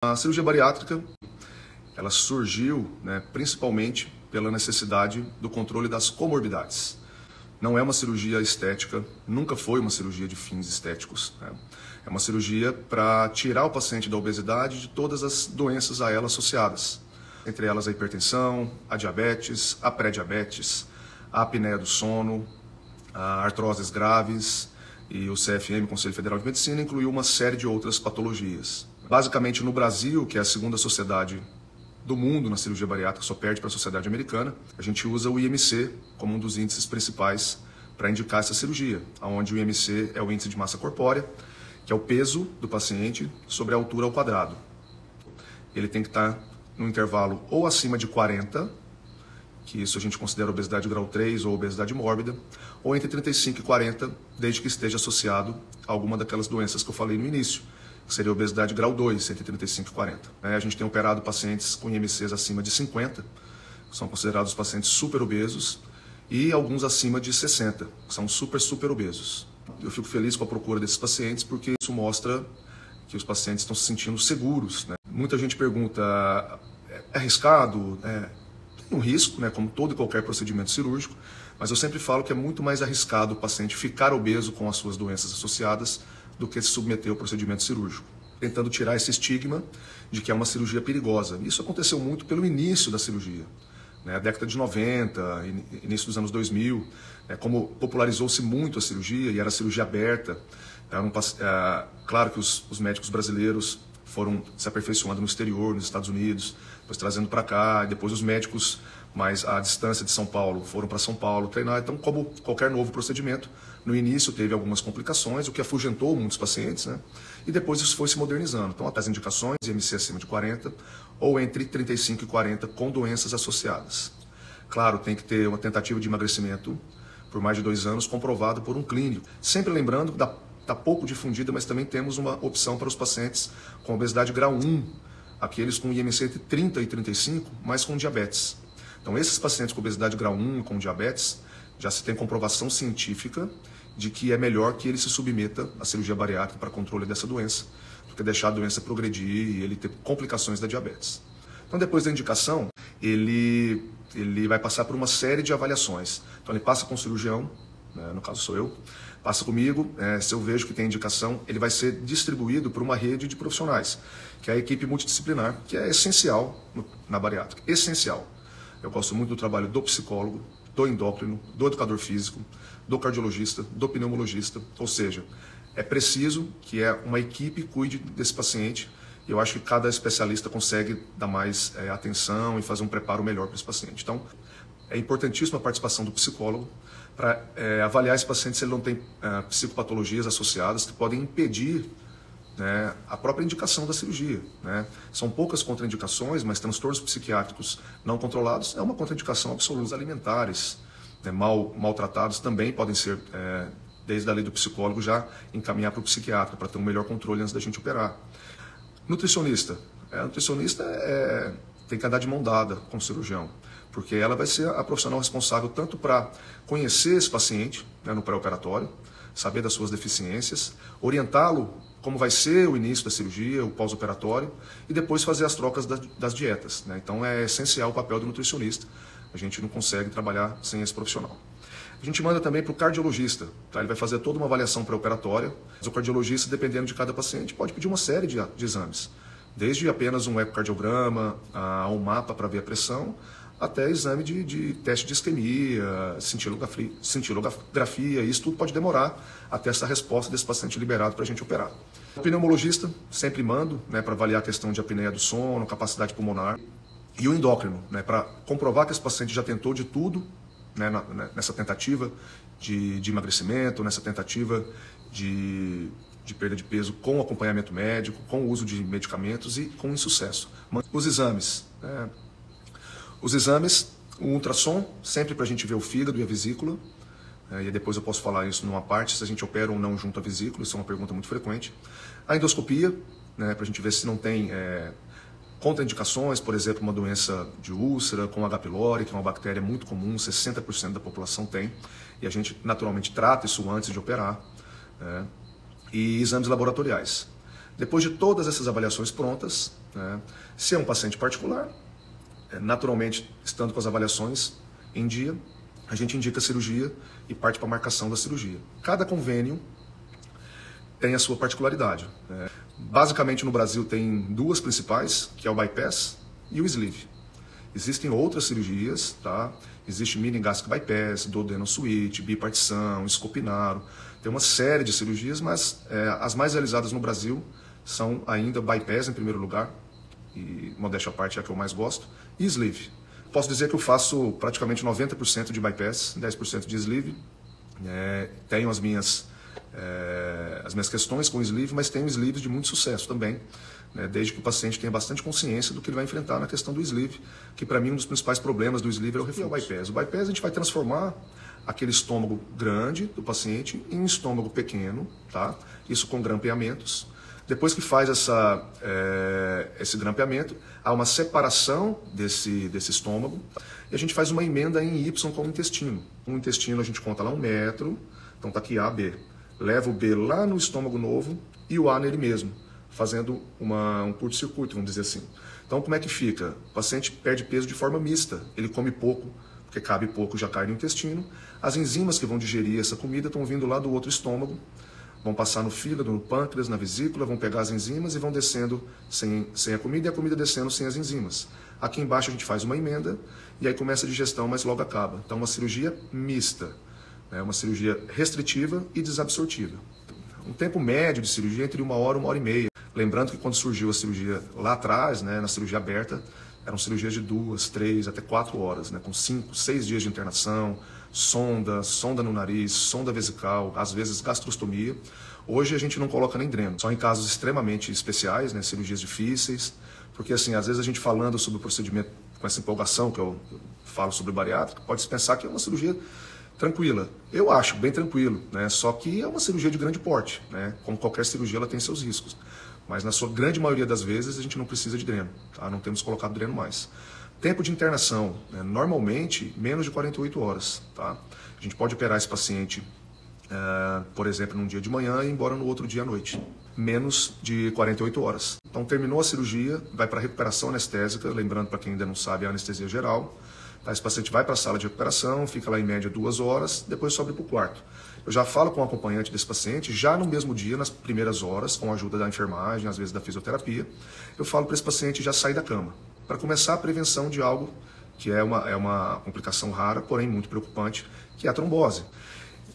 A cirurgia bariátrica, ela surgiu, principalmente pela necessidade do controle das comorbidades. Não é uma cirurgia estética, nunca foi uma cirurgia de fins estéticos. É uma cirurgia para tirar o paciente da obesidade de todas as doenças a ela associadas. Entre elas a hipertensão, a diabetes, a pré-diabetes, a apneia do sono, a artroses graves, e o CFM, Conselho Federal de Medicina, incluiu uma série de outras patologias. Basicamente no Brasil, que é a segunda sociedade do mundo na cirurgia bariátrica, só perde para a sociedade americana, a gente usa o IMC como um dos índices principais para indicar essa cirurgia, onde o IMC é o índice de massa corpórea, que é o peso do paciente sobre a altura ao quadrado. Ele tem que estar no intervalo ou acima de 40, que isso a gente considera obesidade grau 3 ou obesidade mórbida, ou entre 35 e 40, desde que esteja associado a alguma daquelas doenças que eu falei no início, que seria obesidade grau 2, entre 35 e 40. A gente tem operado pacientes com IMCs acima de 50, que são considerados pacientes super obesos, e alguns acima de 60, que são super obesos. Eu fico feliz com a procura desses pacientes, porque isso mostra que os pacientes estão se sentindo seguros. Muita gente pergunta, é arriscado? Tem um risco, como todo e qualquer procedimento cirúrgico, mas eu sempre falo que é muito mais arriscado o paciente ficar obeso com as suas doenças associadas do que se submeter ao procedimento cirúrgico, tentando tirar esse estigma de que é uma cirurgia perigosa. Isso aconteceu muito pelo início da cirurgia, a década de 90, início dos anos 2000, como popularizou-se muito a cirurgia e era cirurgia aberta. Claro que os médicos brasileiros foram se aperfeiçoando no exterior, nos Estados Unidos, depois trazendo para cá, e depois os médicos mais à distância de São Paulo foram para São Paulo treinar. Então, como qualquer novo procedimento, no início teve algumas complicações, o que afugentou muitos pacientes, e depois isso foi se modernizando. Então, até as indicações, IMC acima de 40 ou entre 35 e 40 com doenças associadas. Claro, tem que ter uma tentativa de emagrecimento por mais de 2 anos comprovado por um clínico. Sempre lembrando que está pouco difundida, mas também temos uma opção para os pacientes com obesidade grau 1, aqueles com IMC entre 30 e 35, mas com diabetes. Então, esses pacientes com obesidade grau 1 com diabetes, já se tem comprovação científica de que é melhor que ele se submeta à cirurgia bariátrica para controle dessa doença, do que deixar a doença progredir e ele ter complicações da diabetes. Então, depois da indicação, ele vai passar por uma série de avaliações. Então, ele passa com o cirurgião, no caso sou eu, passa comigo, se eu vejo que tem indicação, ele vai ser distribuído por uma rede de profissionais, que é a equipe multidisciplinar, que é essencial na bariátrica, essencial. Eu gosto muito do trabalho do psicólogo, do endócrino, do educador físico, do cardiologista, do pneumologista, ou seja, é preciso que uma equipe cuide desse paciente, e eu acho que cada especialista consegue dar mais atenção e fazer um preparo melhor para esse paciente. Então, é importantíssima a participação do psicólogo para avaliar esse paciente se ele não tem psicopatologias associadas que podem impedir a própria indicação da cirurgia. São poucas contraindicações, mas transtornos psiquiátricos não controlados é uma contraindicação absoluta. Os alimentares mal tratados também podem ser, desde a lei do psicólogo, já encaminhar para o psiquiatra, para ter um melhor controle antes da gente operar. Nutricionista. Nutricionista tem que andar de mão dada com o cirurgião, porque ela vai ser a profissional responsável tanto para conhecer esse paciente no pré-operatório, saber das suas deficiências, orientá-lo como vai ser o início da cirurgia, o pós-operatório, e depois fazer as trocas das dietas. Então é essencial o papel do nutricionista. A gente não consegue trabalhar sem esse profissional. A gente manda também para o cardiologista. Ele vai fazer toda uma avaliação pré-operatória. O cardiologista, dependendo de cada paciente, pode pedir uma série de exames. Desde apenas um ecocardiograma, a um mapa para ver a pressão, até exame de teste de isquemia, cintilografia, isso tudo pode demorar até essa resposta desse paciente liberado para a gente operar. O pneumologista, sempre mando, para avaliar a questão de apneia do sono, capacidade pulmonar. E o endócrino, para comprovar que esse paciente já tentou de tudo, nessa tentativa de emagrecimento, nessa tentativa de perda de peso com acompanhamento médico, com o uso de medicamentos e com insucesso. Os exames. Os exames, o ultrassom, sempre para a gente ver o fígado e a vesícula, e depois eu posso falar isso numa parte, se a gente opera ou não junto à vesícula, isso é uma pergunta muito frequente. A endoscopia, para a gente ver se não tem contraindicações, por exemplo, uma doença de úlcera com H. pylori, que é uma bactéria muito comum, 60% da população tem, e a gente naturalmente trata isso antes de operar. E exames laboratoriais. Depois de todas essas avaliações prontas, né? Se é um paciente particular, naturalmente, estando com as avaliações em dia, a gente indica a cirurgia e parte para a marcação da cirurgia. Cada convênio tem a sua particularidade, né? Basicamente no Brasil tem duas principais, que é o bypass e o sleeve. Existem outras cirurgias, tá? Existe mini gastric bypass, duodenosuíte, bipartição, escopinaro. Tem uma série de cirurgias, mas as mais realizadas no Brasil são ainda bypass em primeiro lugar, e modéstia à parte é a que eu mais gosto, e sleeve. Posso dizer que eu faço praticamente 90% de bypass, 10% de sleeve. Tenho as minhas questões com o sleeve, mas tenho sleeves de muito sucesso também, né, desde que o paciente tenha bastante consciência do que ele vai enfrentar na questão do sleeve, que para mim um dos principais problemas do sleeve é o refluxo. O bypass a gente vai transformar aquele estômago grande do paciente em um estômago pequeno, tá? Isso com grampeamentos. Depois que faz esse grampeamento, há uma separação desse estômago e a gente faz uma emenda em Y com o intestino. O intestino a gente conta lá 1 metro, então tá aqui A, B. Leva o B lá no estômago novo e o A nele mesmo, fazendo um curto-circuito, vamos dizer assim. Então como é que fica? O paciente perde peso de forma mista, ele come pouco, porque cabe pouco, já cai no intestino. As enzimas que vão digerir essa comida estão vindo lá do outro estômago, vão passar no fígado, no pâncreas, na vesícula, vão pegar as enzimas e vão descendo sem a comida e a comida descendo sem as enzimas. Aqui embaixo a gente faz uma emenda e aí começa a digestão, mas logo acaba. Então uma cirurgia mista, né? Uma cirurgia restritiva e desabsortiva. Um tempo médio de cirurgia entre 1 hora e 1 hora e meia. Lembrando que quando surgiu a cirurgia lá atrás, né, na cirurgia aberta, eram cirurgias de 2, 3, até 4 horas, né, com 5, 6 dias de internação, sonda no nariz, sonda vesical, às vezes gastrostomia. Hoje a gente não coloca nem dreno, só em casos extremamente especiais, né, cirurgias difíceis, porque assim, às vezes a gente falando sobre o procedimento com essa empolgação que eu falo sobre bariátrica, pode-se pensar que é uma cirurgia tranquila. Eu acho bem tranquilo, né, só que é uma cirurgia de grande porte, né, como qualquer cirurgia ela tem seus riscos. Mas na sua grande maioria das vezes a gente não precisa de dreno, tá? Não temos colocado dreno mais. Tempo de internação, né? Normalmente menos de 48 horas. Tá? A gente pode operar esse paciente, por exemplo, num dia de manhã e ir embora no outro dia à noite. Menos de 48 horas. Então terminou a cirurgia, vai para a recuperação anestésica, lembrando para quem ainda não sabe, é a anestesia geral. Tá? Esse paciente vai para a sala de recuperação, fica lá em média 2 horas, depois sobe para o quarto. Eu já falo com o acompanhante desse paciente, já no mesmo dia, nas primeiras horas, com a ajuda da enfermagem, às vezes da fisioterapia, eu falo para esse paciente já sair da cama, para começar a prevenção de algo que é uma complicação rara, porém muito preocupante, que é a trombose.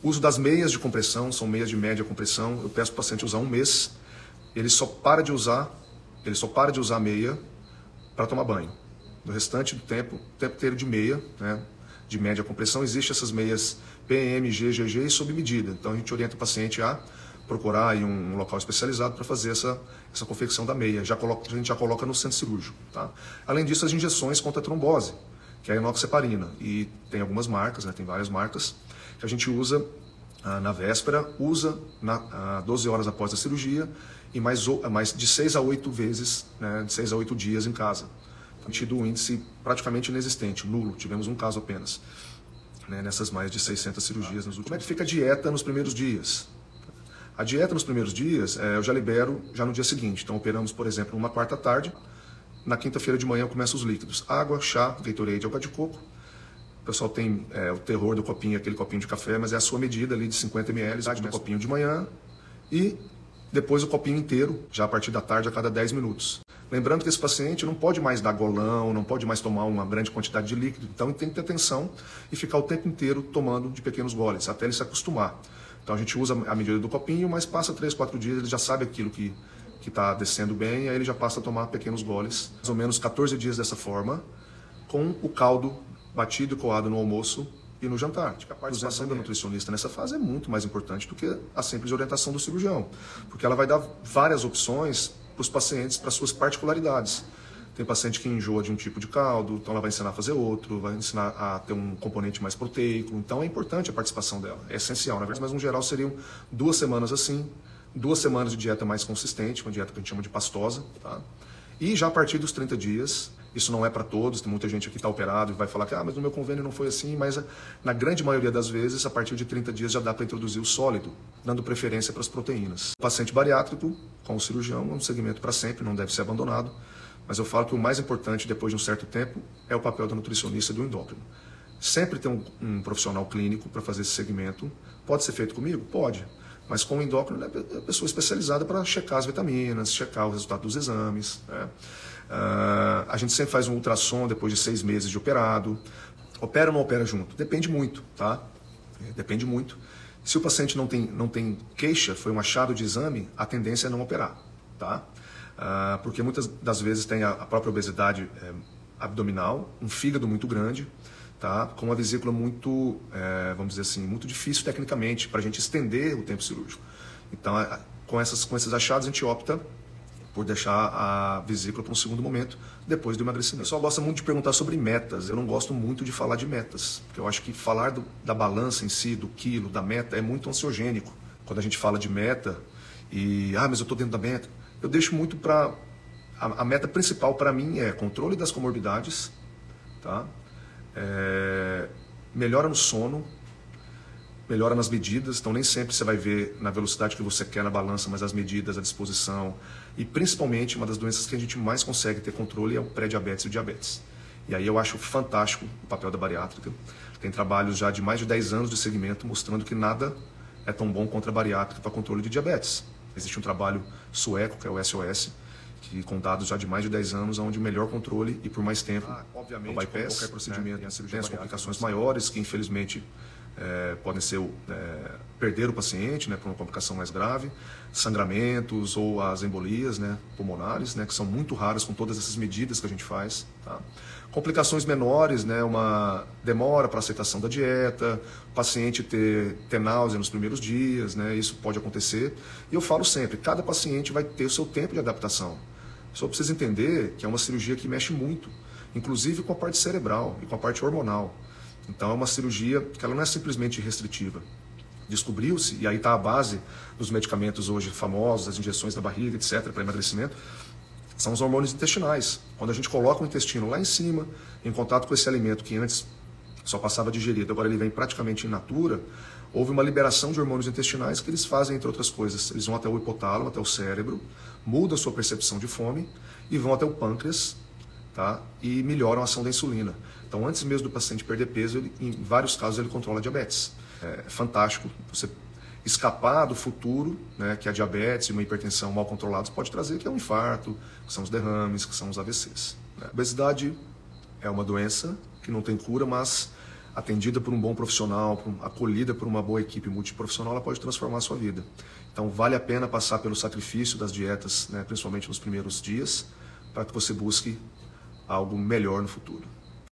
O uso das meias de compressão, são meias de média compressão, eu peço para o paciente usar 1 mês, ele só para de usar a meia para tomar banho. No restante do tempo, o tempo inteiro de meia, né, de média compressão, existem essas meias PM, GGG e sob medida. Então a gente orienta o paciente a procurar aí um local especializado para fazer essa confecção da meia. A gente já coloca no centro cirúrgico. Tá? Além disso, as injeções contra a trombose, que é a inoxaparina. E tem algumas marcas, né, tem várias marcas, que a gente usa na véspera, usa 12 horas após a cirurgia e mais de 6 a 8 vezes, né, de 6 a 8 dias em casa. Tem tido um índice praticamente inexistente, nulo, tivemos um caso apenas, né, nessas mais de 600 cirurgias nos últimos. Como é que fica a dieta nos primeiros dias? A dieta nos primeiros dias eu já libero já no dia seguinte. Então operamos, por exemplo, uma quarta tarde, na quinta-feira de manhã eu começo os líquidos. Água, chá, Gatorade, água de coco. O pessoal tem o terror do copinho, aquele copinho de café, mas é a sua medida ali de 50 ml, do copinho de manhã e depois o copinho inteiro, já a partir da tarde, a cada 10 minutos. Lembrando que esse paciente não pode mais dar golão, não pode mais tomar uma grande quantidade de líquido, então ele tem que ter atenção e ficar o tempo inteiro tomando de pequenos goles, até ele se acostumar. Então a gente usa a medida do copinho, mas passa 3, 4 dias, ele já sabe aquilo que está descendo bem, aí ele já passa a tomar pequenos goles. Mais ou menos 14 dias dessa forma, com o caldo batido e coado no almoço e no jantar. A participação da nutricionista nessa fase é muito mais importante do que a simples orientação do cirurgião, porque ela vai dar várias opções para os pacientes, para suas particularidades. Tem paciente que enjoa de um tipo de caldo, então ela vai ensinar a fazer outro, vai ensinar a ter um componente mais proteico, então é importante a participação dela, é essencial, na verdade, mas no geral seriam 2 semanas assim, 2 semanas de dieta mais consistente, uma dieta que a gente chama de pastosa, tá? E já a partir dos 30 dias, isso não é para todos, tem muita gente aqui que está operado e vai falar que mas no meu convênio não foi assim, mas na grande maioria das vezes, a partir de 30 dias já dá para introduzir o sólido, dando preferência para as proteínas. O paciente bariátrico, com o cirurgião, é um segmento para sempre, não deve ser abandonado. Mas eu falo que o mais importante, depois de um certo tempo, é o papel do nutricionista e do endócrino. Sempre tem um profissional clínico para fazer esse segmento. Pode ser feito comigo? Pode. Mas com o endócrino é a pessoa especializada para checar as vitaminas, checar o resultado dos exames, né? A gente sempre faz um ultrassom depois de 6 meses de operado. Opera ou não opera junto? Depende muito, tá? Depende muito. Se o paciente não tem queixa, foi um achado de exame, a tendência é não operar, tá? Porque muitas das vezes tem a própria obesidade abdominal, um fígado muito grande, tá? Com uma vesícula muito, vamos dizer assim, muito difícil tecnicamente para a gente estender o tempo cirúrgico. Então, com esses achados, a gente opta por deixar a vesícula para um segundo momento, depois do emagrecimento. O pessoal gosta muito de perguntar sobre metas. Eu não gosto muito de falar de metas, porque eu acho que falar da balança em si, do quilo, da meta, é muito ansiogênico. Quando a gente fala de meta e, mas eu estou dentro da meta, eu deixo muito para... A meta principal para mim é controle das comorbidades, tá? Melhora no sono, melhora nas medidas, então nem sempre você vai ver na velocidade que você quer na balança, mas as medidas, a disposição e principalmente uma das doenças que a gente mais consegue ter controle é o pré-diabetes e o diabetes. E aí eu acho fantástico o papel da bariátrica. Tem trabalhos já de mais de 10 anos de segmento mostrando que nada é tão bom contra a bariátrica para controle de diabetes. Existe um trabalho sueco, que é o SOS, que com dados já de mais de 10 anos, onde o melhor controle e por mais tempo, obviamente, o bypass, qualquer procedimento, né, tem as complicações maiores que infelizmente podem ser perder o paciente, né, por uma complicação mais grave, sangramentos ou as embolias, né, pulmonares, né, que são muito raras com todas essas medidas que a gente faz. Tá? Complicações menores, né, uma demora para aceitação da dieta, o paciente ter náusea nos primeiros dias, né, isso pode acontecer. E eu falo sempre, cada paciente vai ter o seu tempo de adaptação. Só precisa entender que é uma cirurgia que mexe muito, inclusive com a parte cerebral e com a parte hormonal. Então é uma cirurgia que ela não é simplesmente restritiva. Descobriu-se, e aí está a base dos medicamentos hoje famosos, as injeções da barriga, etc., para emagrecimento, são os hormônios intestinais. Quando a gente coloca o intestino lá em cima, em contato com esse alimento que antes só passava digerido, agora ele vem praticamente in natura, houve uma liberação de hormônios intestinais que eles fazem, entre outras coisas, eles vão até o hipotálamo, até o cérebro, mudam a sua percepção de fome e vão até o pâncreas, tá? E melhoram a ação da insulina. Então, antes mesmo do paciente perder peso, em vários casos ele controla a diabetes. É fantástico você escapar do futuro, né, que a diabetes e uma hipertensão mal controlados pode trazer, que é um infarto, que são os derrames, que são os AVCs. A obesidade é uma doença que não tem cura, mas atendida por um bom profissional, acolhida por uma boa equipe multiprofissional, ela pode transformar a sua vida. Então, vale a pena passar pelo sacrifício das dietas, né, principalmente nos primeiros dias, para que você busque algo melhor no futuro.